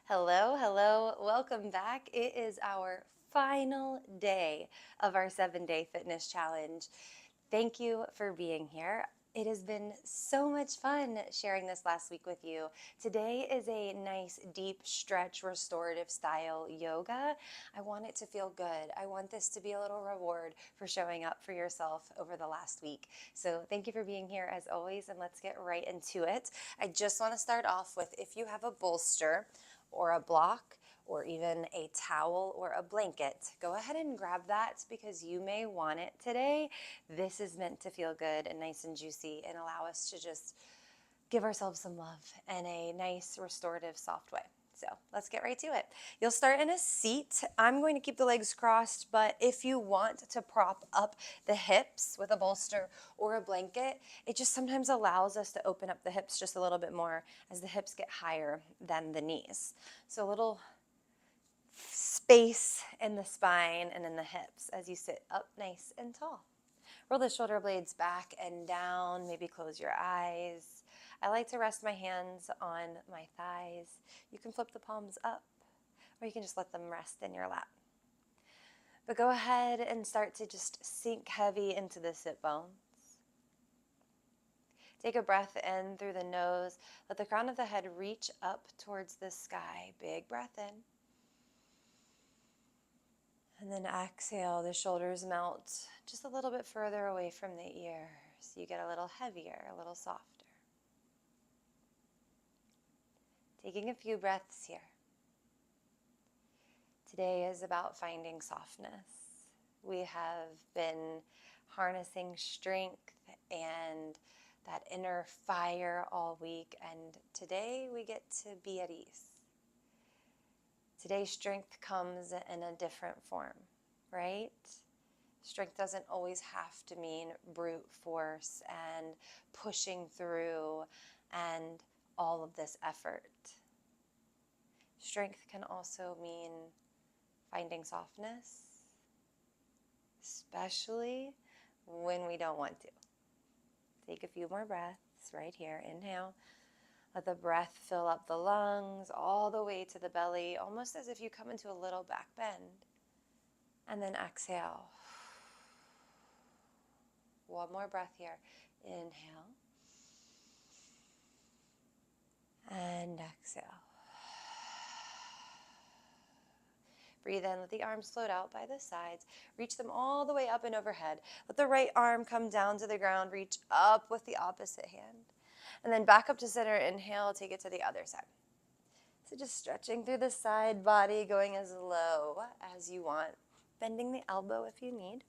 Hello, hello, welcome back. It is our final day of our 7-day fitness challenge. Thank you for being here. It has been so much fun sharing this last week with you. Today is a nice deep stretch restorative style yoga. I want it to feel good. I want this to be a little reward for showing up for yourself over the last week. So thank you for being here as always, and let's get right into it. I just want to start off with, if you have a bolster or a block or even a towel or a blanket, go ahead and grab that because you may want it today. This is meant to feel good and nice and juicy and allow us to just give ourselves some love in a nice, restorative, soft way. So let's get right to it. You'll start in a seat. I'm going to keep the legs crossed, but if you want to prop up the hips with a bolster or a blanket, it just sometimes allows us to open up the hips just a little bit more as the hips get higher than the knees. So a little space in the spine and in the hips as you sit up nice and tall. Roll the shoulder blades back and down, maybe close your eyes. I like to rest my hands on my thighs. You can flip the palms up, or you can just let them rest in your lap. But go ahead and start to just sink heavy into the sit bones. Take a breath in through the nose. Let the crown of the head reach up towards the sky. Big breath in. And then exhale, the shoulders melt just a little bit further away from the ears. You get a little heavier, a little softer. Taking a few breaths here. Today is about finding softness. We have been harnessing strength and that inner fire all week, and today we get to be at ease. Today's strength comes in a different form, right? Strength doesn't always have to mean brute force and pushing through and all of this effort. Strength can also mean finding softness, especially when we don't want to. Take a few more breaths right here. Inhale. Let the breath fill up the lungs all the way to the belly, almost as if you come into a little back bend. And then exhale. One more breath here. Inhale. And exhale. Breathe in, let the arms float out by the sides. Reach them all the way up and overhead. Let the right arm come down to the ground. Reach up with the opposite hand. And then back up to center. Inhale, take it to the other side. So just stretching through the side body, going as low as you want. Bending the elbow if you need.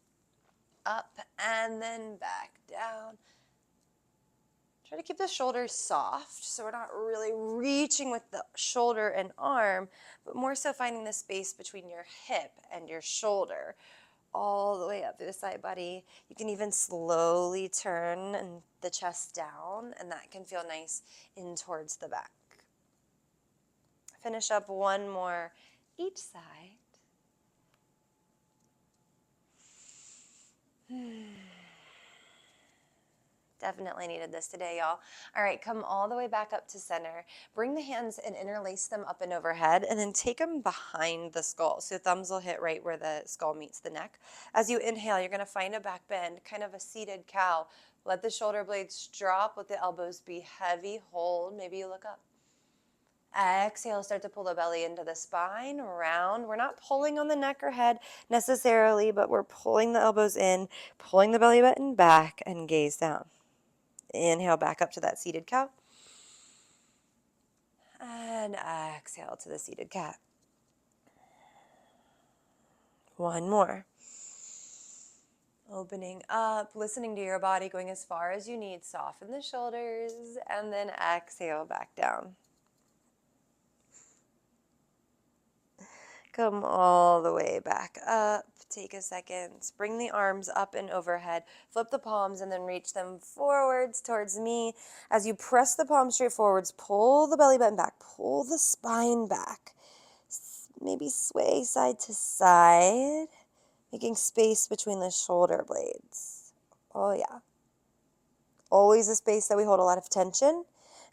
Up and then back down. Try to keep the shoulders soft so we're not really reaching with the shoulder and arm, but more so finding the space between your hip and your shoulder all the way up through the side body. You can even slowly turn the chest down, and that can feel nice in towards the back. Finish up one more each side. Definitely needed this today, y'all. All right, come all the way back up to center. Bring the hands and interlace them up and overhead, and then take them behind the skull. So thumbs will hit right where the skull meets the neck. As you inhale, you're going to find a back bend, kind of a seated cow. Let the shoulder blades drop, let the elbows be heavy. Hold, maybe you look up. Exhale, start to pull the belly into the spine, round. We're not pulling on the neck or head necessarily, but we're pulling the elbows in, pulling the belly button back, and gaze down. Inhale back up to that seated cow. And exhale to the seated cat. One more. Opening up, listening to your body, going as far as you need. Soften the shoulders, and then exhale back down. Come all the way back up. Take a second. Bring the arms up and overhead. Flip the palms and then reach them forwards towards me. As you press the palms straight forwards, pull the belly button back. Pull the spine back. Maybe sway side to side, making space between the shoulder blades. Oh, yeah. Always a space that we hold a lot of tension.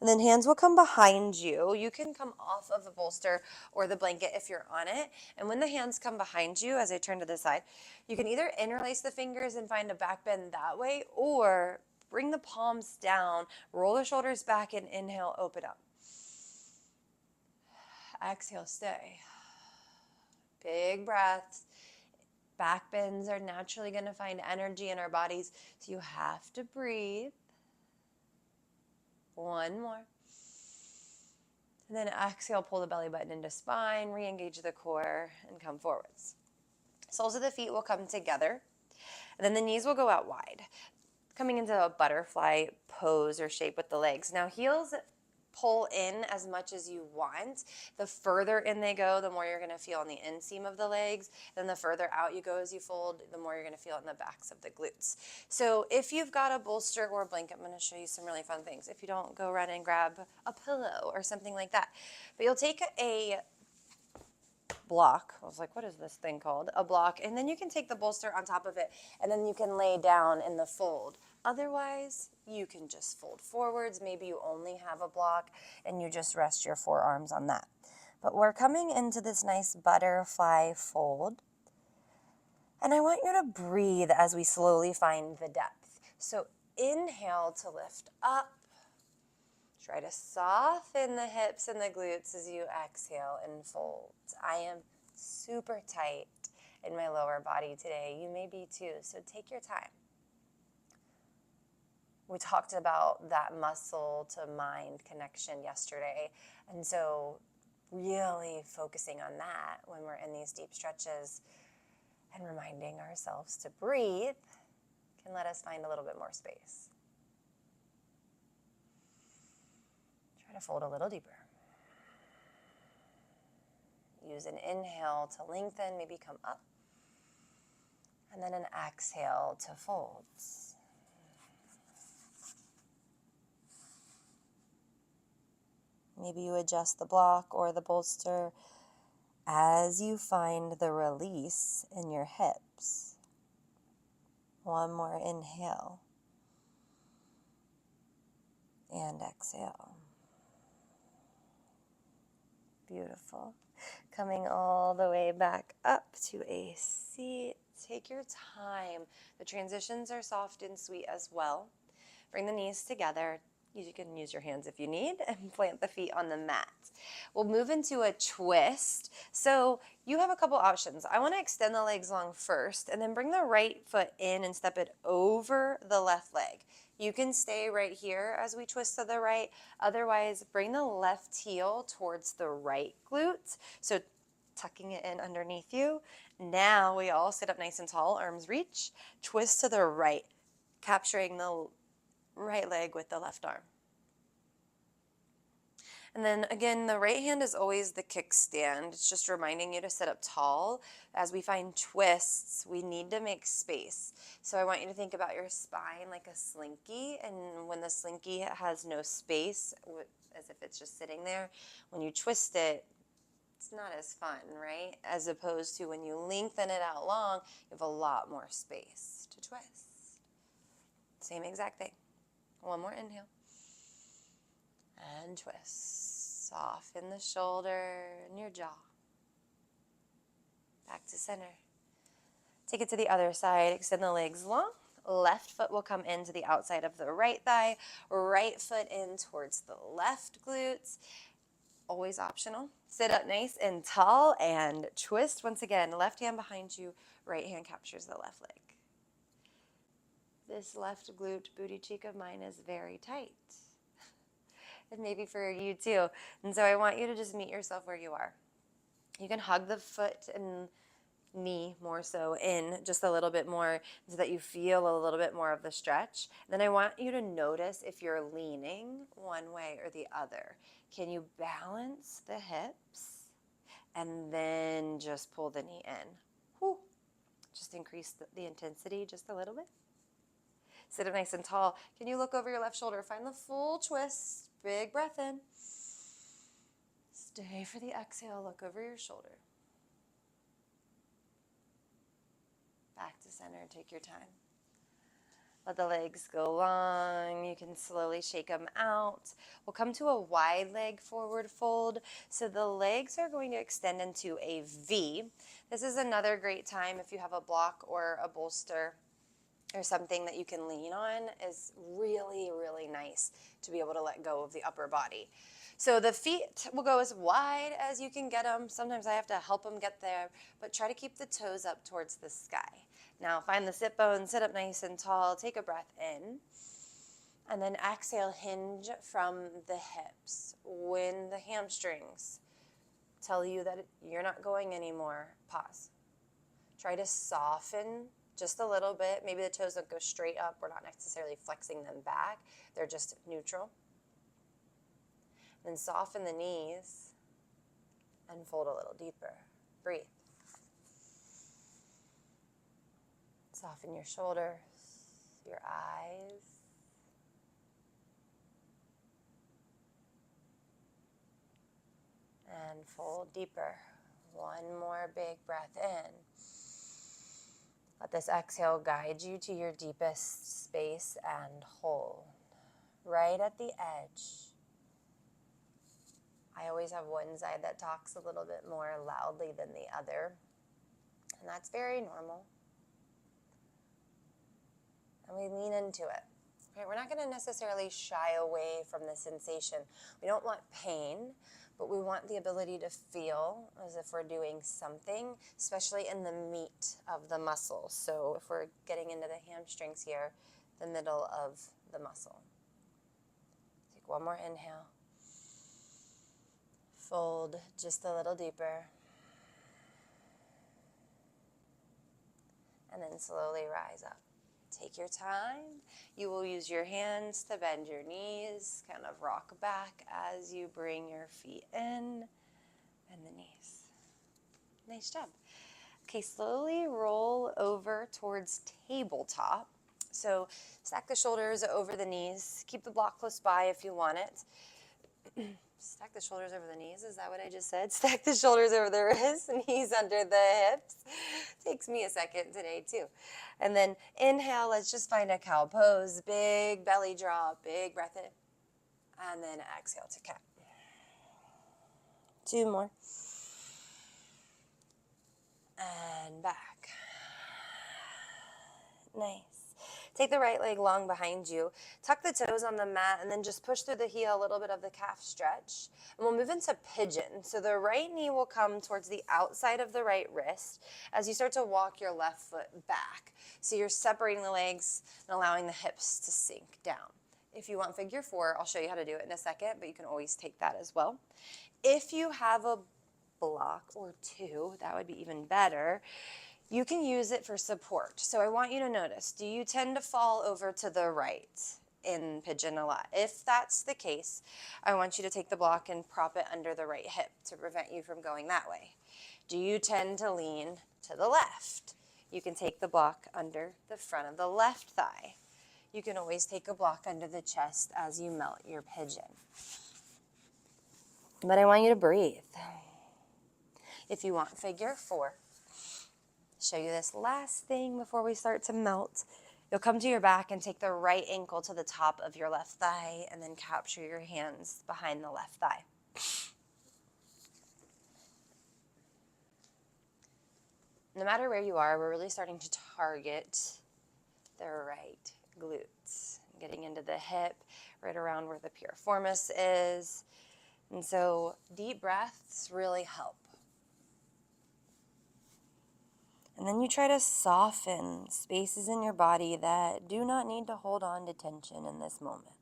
And then hands will come behind you. You can come off of the bolster or the blanket if you're on it. And when the hands come behind you, as I turn to the side, you can either interlace the fingers and find a back bend that way, or bring the palms down, roll the shoulders back, and inhale, open up. Exhale, stay. Big breaths. Back bends are naturally going to find energy in our bodies, so you have to breathe. One more. And then exhale, pull the belly button into spine, re-engage the core, and come forwards. Soles of the feet will come together, and then the knees will go out wide, coming into a butterfly pose or shape with the legs. Now, heels pull in as much as you want. The further in they go, the more you're going to feel on the inseam of the legs. Then the further out you go as you fold, the more you're going to feel in the backs of the glutes. So if you've got a bolster or a blanket, I'm going to show you some really fun things. If you don't, go run and grab a pillow or something like that. But you'll take a block. I was like, what is this thing called? A block. And then you can take the bolster on top of it, and then you can lay down in the fold. Otherwise, you can just fold forwards. Maybe you only have a block and you just rest your forearms on that. But we're coming into this nice butterfly fold. And I want you to breathe as we slowly find the depth. So inhale to lift up. Try to soften the hips and the glutes as you exhale and fold. I am super tight in my lower body today. You may be too, so take your time. We talked about that muscle to mind connection yesterday, and so really focusing on that when we're in these deep stretches and reminding ourselves to breathe can let us find a little bit more space. Try to fold a little deeper. Use an inhale to lengthen, maybe come up, and then an exhale to fold. Maybe you adjust the block or the bolster as you find the release in your hips. One more inhale and exhale. Beautiful. Coming all the way back up to a seat. Take your time. The transitions are soft and sweet as well. Bring the knees together. You can use your hands if you need, and plant the feet on the mat. We'll move into a twist. So you have a couple options. I want to extend the legs long first, and then bring the right foot in and step it over the left leg. You can stay right here as we twist to the right. Otherwise, bring the left heel towards the right glute. So tucking it in underneath you. Now we all sit up nice and tall, arms reach, twist to the right, capturing the right leg with the left arm. And then again, the right hand is always the kickstand. It's just reminding you to sit up tall. As we find twists, we need to make space. So I want you to think about your spine like a slinky, and when the slinky has no space, as if it's just sitting there, when you twist it, it's not as fun, right? As opposed to when you lengthen it out long, you have a lot more space to twist. Same exact thing. One more inhale. And twist. Soften the shoulder and your jaw. Back to center. Take it to the other side. Extend the legs long. Left foot will come into the outside of the right thigh. Right foot in towards the left glutes. Always optional. Sit up nice and tall and twist. Once again, left hand behind you. Right hand captures the left leg. This left glute booty cheek of mine is very tight. And maybe for you too. And so I want you to just meet yourself where you are. You can hug the foot and knee more so in just a little bit more so that you feel a little bit more of the stretch. Then I want you to notice if you're leaning one way or the other. Can you balance the hips and then just pull the knee in? Whew. Just increase the intensity just a little bit. Sit up nice and tall. Can you look over your left shoulder? Find the full twist. Big breath in. Stay for the exhale. Look over your shoulder. Back to center. Take your time. Let the legs go long. You can slowly shake them out. We'll come to a wide leg forward fold. So the legs are going to extend into a V. This is another great time if you have a block or a bolster or something that you can lean on. Is really, really nice to be able to let go of the upper body. So the feet will go as wide as you can get them. Sometimes I have to help them get there, but try to keep the toes up towards the sky. Now find the sit bone, sit up nice and tall, take a breath in, and then exhale, hinge from the hips. When the hamstrings tell you that you're not going anymore, pause. Try to soften just a little bit. Maybe the toes don't go straight up. We're not necessarily flexing them back. They're just neutral. Then soften the knees and fold a little deeper. Breathe. Soften your shoulders, your eyes. And fold deeper. One more big breath in. Let this exhale guide you to your deepest space and hold. Right at the edge. I always have one side that talks a little bit more loudly than the other, and that's very normal. And we lean into it. Right? We're not going to necessarily shy away from the sensation. We don't want pain, but we want the ability to feel as if we're doing something, especially in the meat of the muscle. So if we're getting into the hamstrings here, the middle of the muscle. Take one more inhale. Fold just a little deeper. And then slowly rise up. Take your time. You will use your hands to bend your knees, kind of rock back as you bring your feet in, bend the knees. Nice job. Okay, slowly roll over towards tabletop. So stack the shoulders over the knees. Keep the block close by if you want it. Stack the shoulders over the knees. Is that what I just said? Stack the shoulders over the wrists, knees under the hips. Takes me a second today too. And then inhale, let's just find a cow pose. Big belly drop, big breath in. And then exhale to cat. 2 more. And back. Nice. Take the right leg long behind you. Tuck the toes on the mat and then just push through the heel, a little bit of the calf stretch. And we'll move into pigeon. So the right knee will come towards the outside of the right wrist as you start to walk your left foot back. So you're separating the legs and allowing the hips to sink down. If you want figure 4, I'll show you how to do it in a second, but you can always take that as well. If you have a block or 2, that would be even better. You can use it for support. So I want you to notice, do you tend to fall over to the right in pigeon a lot? If that's the case, I want you to take the block and prop it under the right hip to prevent you from going that way. Do you tend to lean to the left? You can take the block under the front of the left thigh. You can always take a block under the chest as you melt your pigeon. But I want you to breathe. If you want figure 4, show you this last thing before we start to melt. You'll come to your back and take the right ankle to the top of your left thigh and then capture your hands behind the left thigh. No matter where you are, we're really starting to target the right glutes. Getting into the hip, right around where the piriformis is. And so deep breaths really help. And then you try to soften spaces in your body that do not need to hold on to tension in this moment.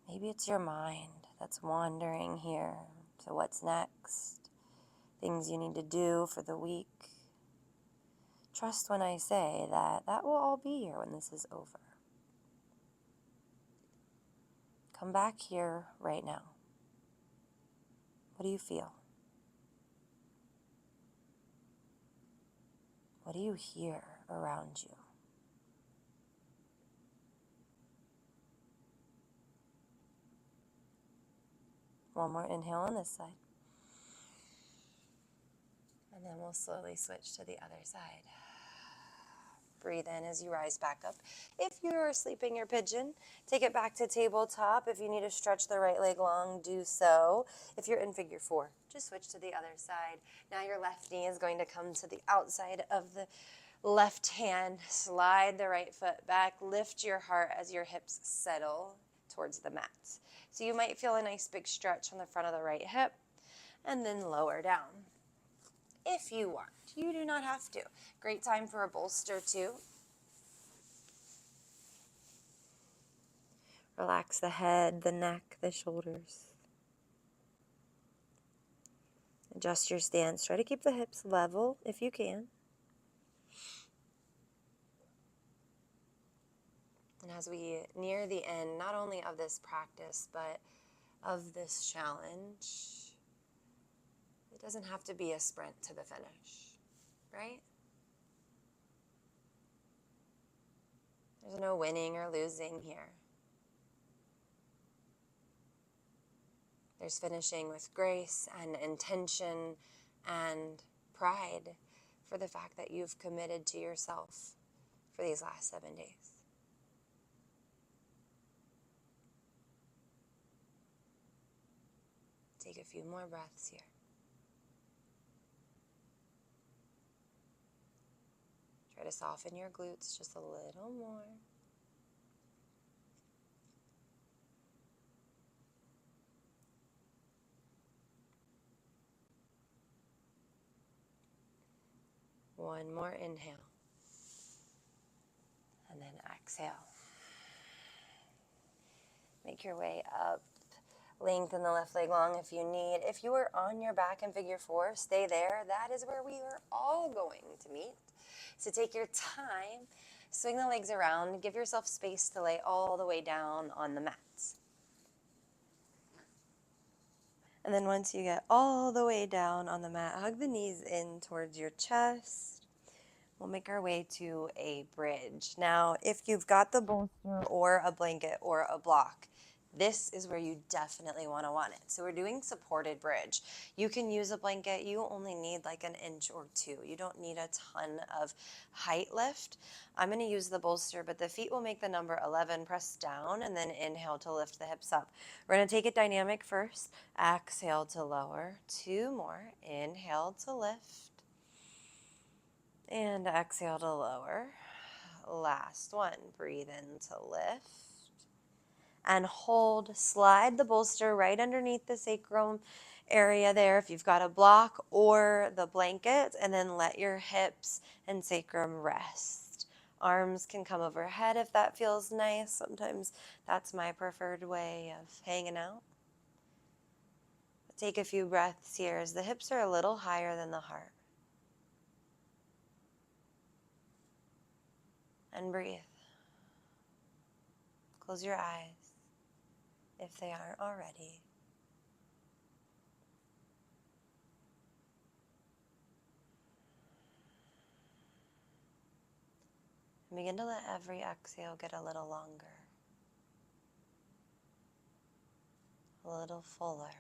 Maybe it's your mind that's wandering here to what's next, things you need to do for the week. Trust when I say that that will all be here when this is over. Come back here right now. What do you feel? What do you hear around you? One more inhale on this side. And then we'll slowly switch to the other side. Breathe in as you rise back up. If you're sleeping your pigeon, take it back to tabletop. If you need to stretch the right leg long, do so. If you're in figure four, just switch to the other side. Now your left knee is going to come to the outside of the left hand. Slide the right foot back. Lift your heart as your hips settle towards the mat. So you might feel a nice big stretch on the front of the right hip, and then lower down. If you want, you do not have to. Great time for a bolster too. Relax the head, the neck, the shoulders. Adjust your stance. Try to keep the hips level if you can. And as we near the end, not only of this practice, but of this challenge, it doesn't have to be a sprint to the finish, right? There's no winning or losing here. There's finishing with grace and intention and pride for the fact that you've committed to yourself for these last 7 days. Take a few more breaths here. Try to soften your glutes just a little more. One more inhale. And then exhale. Make your way up. Lengthen the left leg long if you need. If you are on your back in figure four, stay there. That is where we are all going to meet. So take your time, swing the legs around, give yourself space to lay all the way down on the mats. And then once you get all the way down on the mat, hug the knees in towards your chest. We'll make our way to a bridge. Now, if you've got the bolster or a blanket or a block, this is where you definitely want it. So we're doing supported bridge. You can use a blanket. You only need like 1 inch or 2. You don't need a ton of height lift. I'm going to use the bolster, but the feet will make the number 11. Press down and then inhale to lift the hips up. We're going to take it dynamic first. Exhale to lower. 2 more. Inhale to lift. And exhale to lower. Last one. Breathe in to lift. And hold. Slide the bolster right underneath the sacrum area there if you've got a block or the blanket, and then let your hips and sacrum rest. Arms can come overhead if that feels nice. Sometimes that's my preferred way of hanging out. Take a few breaths here as the hips are a little higher than the heart. And breathe. Close your eyes if they aren't already. And begin to let every exhale get a little longer, a little fuller.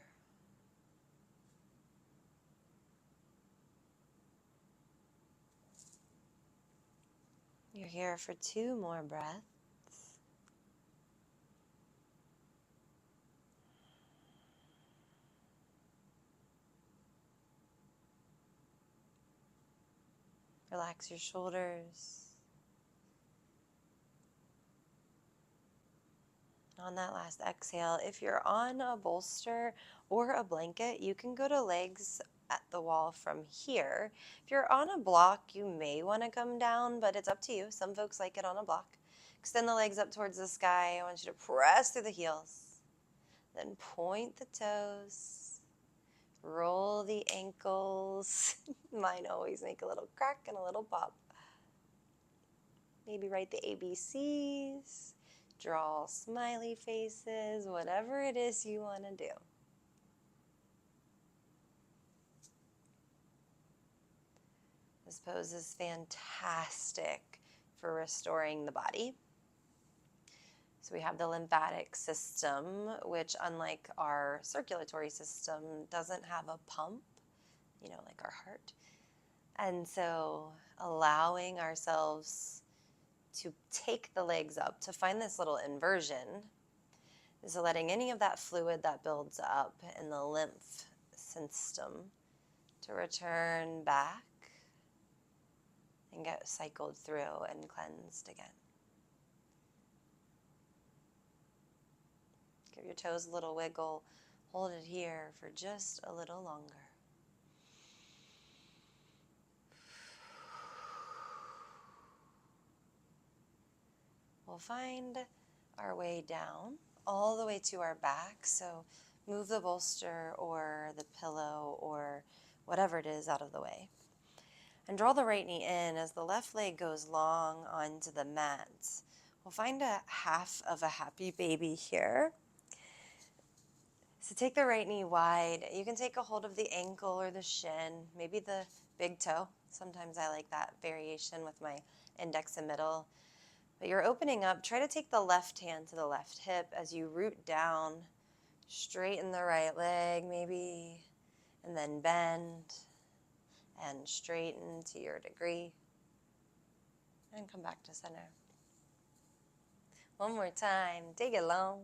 You're here for 2 more breaths. Relax your shoulders. On that last exhale, if you're on a bolster or a blanket, you can go to legs at the wall from here. If you're on a block, you may want to come down, but it's up to you. Some folks like it on a block. Extend the legs up towards the sky. I want you to press through the heels. Then point the toes. Roll the ankles. Mine always make a little crack and a little pop. Maybe write the ABCs. Draw smiley faces, whatever it is you want to do. This pose is fantastic for restoring the body. So we have the lymphatic system, which unlike our circulatory system, doesn't have a pump, like our heart. And so allowing ourselves to take the legs up, to find this little inversion, is letting any of that fluid that builds up in the lymph system to return back and get cycled through and cleansed again. Give your toes a little wiggle. Hold it here for just a little longer. We'll find our way down all the way to our back. So move the bolster or the pillow or whatever it is out of the way. And draw the right knee in as the left leg goes long onto the mat. We'll find a half of a happy baby here. So take the right knee wide. You can take a hold of the ankle or the shin, maybe the big toe. Sometimes I like that variation with my index and middle. But you're opening up. Try to take the left hand to the left hip as you root down. Straighten the right leg maybe, and then bend and straighten to your degree. And come back to center. One more time. Take it long.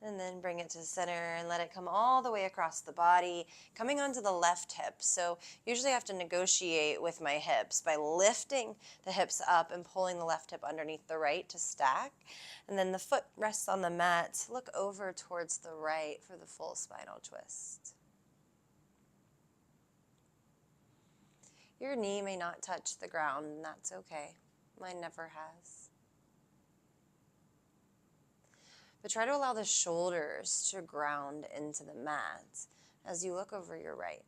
And then bring it to center and let it come all the way across the body, coming onto the left hip. So usually I have to negotiate with my hips by lifting the hips up and pulling the left hip underneath the right to stack. And then the foot rests on the mat. Look over towards the right for the full spinal twist. Your knee may not touch the ground, and that's okay. Mine never has. But try to allow the shoulders to ground into the mat as you look over your right.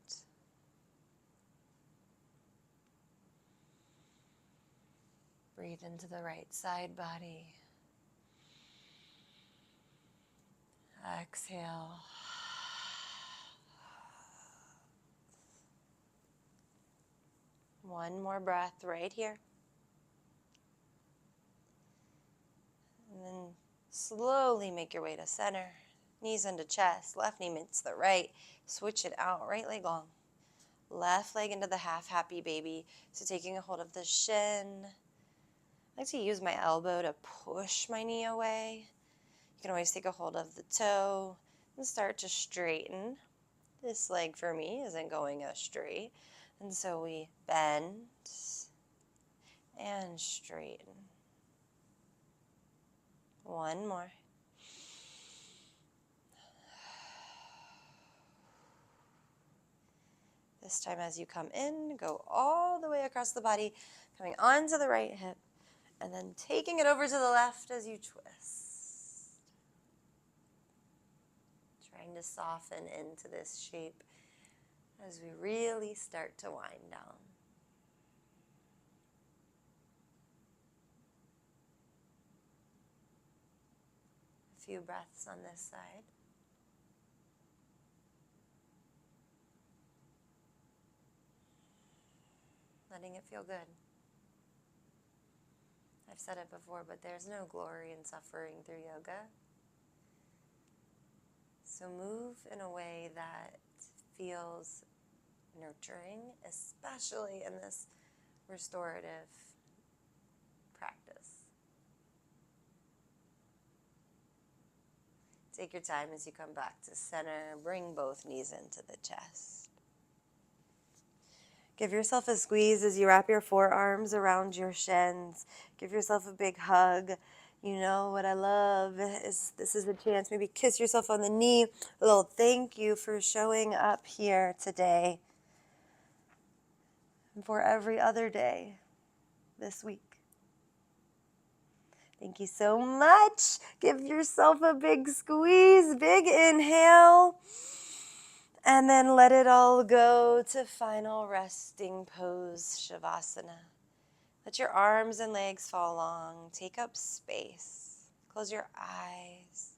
Breathe into the right side body. Exhale. One more breath right here. And then slowly make your way to center. Knees into chest. Left knee meets the right. Switch it out. Right leg long. Left leg into the half happy baby. So taking a hold of the shin. I like to use my elbow to push my knee away. You can always take a hold of the toe and start to straighten. This leg for me isn't going as straight. And so we bend and straighten. One more. This time as you come in, go all the way across the body, coming onto the right hip, and then taking it over to the left as you twist. Trying to soften into this shape as we really start to wind down. A few breaths on this side. Letting it feel good. I've said it before, but there's no glory in suffering through yoga. So move in a way that feels nurturing, especially in this restorative practice. Take your time as you come back to center. Bring both knees into the chest. Give yourself a squeeze as you wrap your forearms around your shins. Give yourself a big hug. You know what I love is this is a chance. Maybe kiss yourself on the knee. A little thank you for showing up here today and for every other day this week. Thank you so much. Give yourself a big squeeze, big inhale. And then let it all go to final resting pose, Shavasana. Let your arms and legs fall long. Take up space. Close your eyes.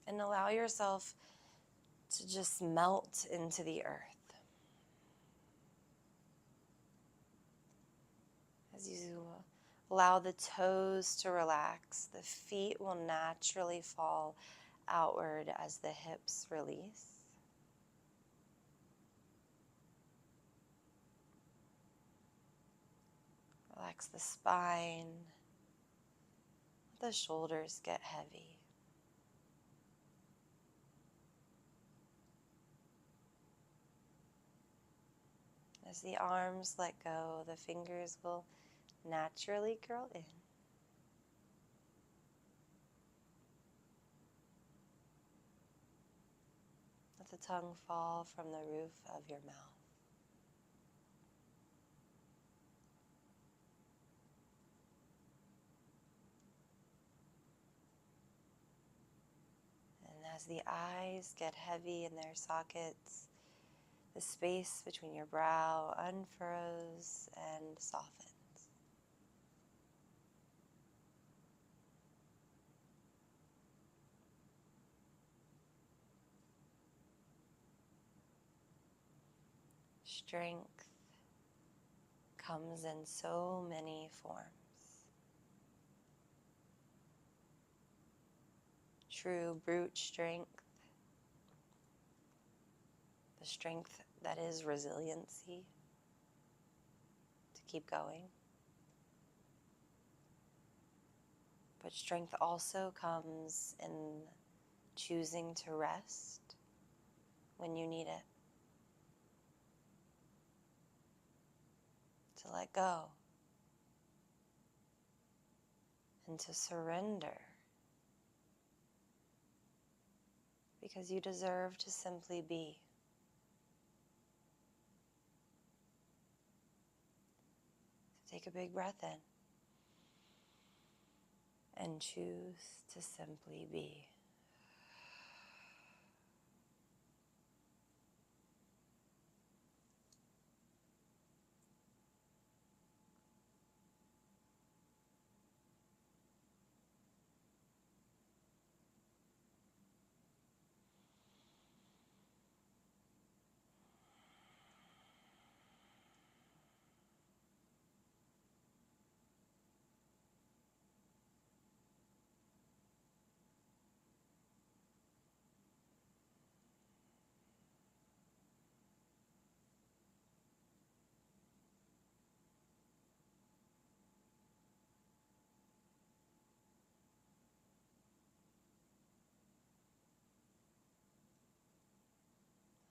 And allow yourself to just melt into the earth. As you allow the toes to relax, the feet will naturally fall outward as the hips release. Relax the spine. Let the shoulders get heavy. As the arms let go, the fingers will naturally curl in. Let the tongue fall from the roof of your mouth. And as the eyes get heavy in their sockets, the space between your brow unfurrows and softens. Strength comes in so many forms. True brute strength, the strength that is resiliency to keep going. But strength also comes in choosing to rest when you need it, to let go, and to surrender, because you deserve to simply be. So take a big breath in and choose to simply be.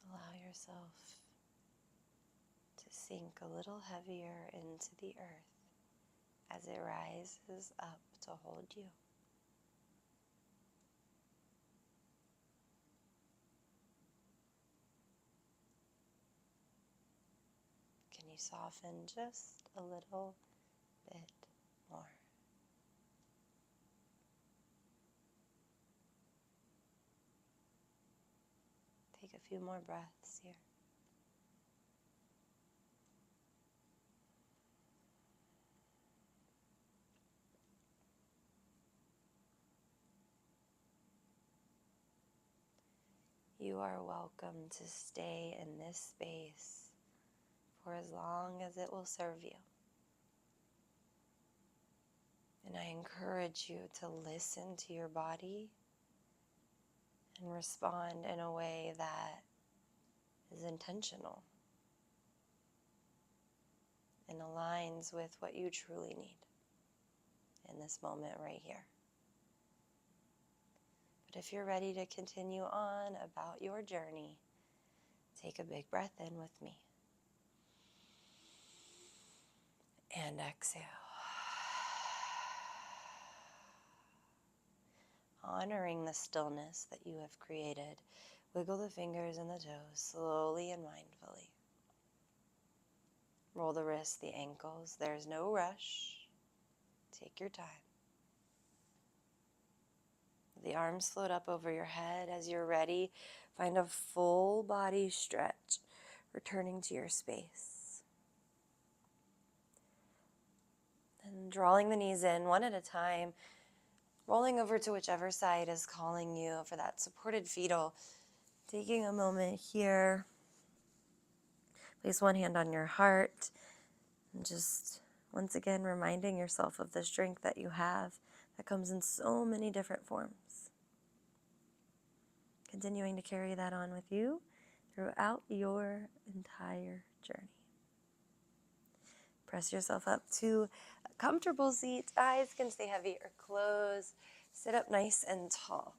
Allow yourself to sink a little heavier into the earth as it rises up to hold you. Can you soften just a little bit more? Take a few more breaths here. You are welcome to stay in this space for as long as it will serve you. And I encourage you to listen to your body and respond in a way that is intentional and aligns with what you truly need in this moment right here. But if you're ready to continue on about your journey, take a big breath in with me. And exhale. Honoring the stillness that you have created, wiggle the fingers and the toes slowly and mindfully. Roll the wrists, the ankles. There's no rush. Take your time. The arms float up over your head. As you're ready, find a full body stretch, returning to your space. And drawing the knees in one at a time, rolling over to whichever side is calling you for that supported fetal. Taking a moment here. Place one hand on your heart and just once again reminding yourself of the strength that you have that comes in so many different forms. Continuing to carry that on with you throughout your entire journey. Press yourself up to a comfortable seat. Eyes can stay heavy or close. Sit up nice and tall.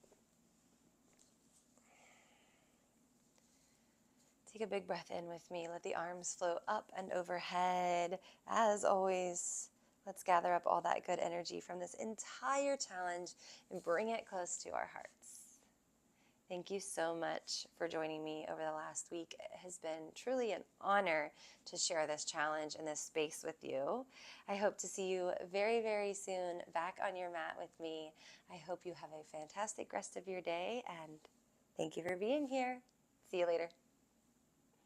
Take a big breath in with me. Let the arms flow up and overhead. As always, let's gather up all that good energy from this entire challenge and bring it close to our hearts. Thank you so much for joining me over the last week. It has been truly an honor to share this challenge and this space with you. I hope to see you very, very soon back on your mat with me. I hope you have a fantastic rest of your day, and thank you for being here. See you later.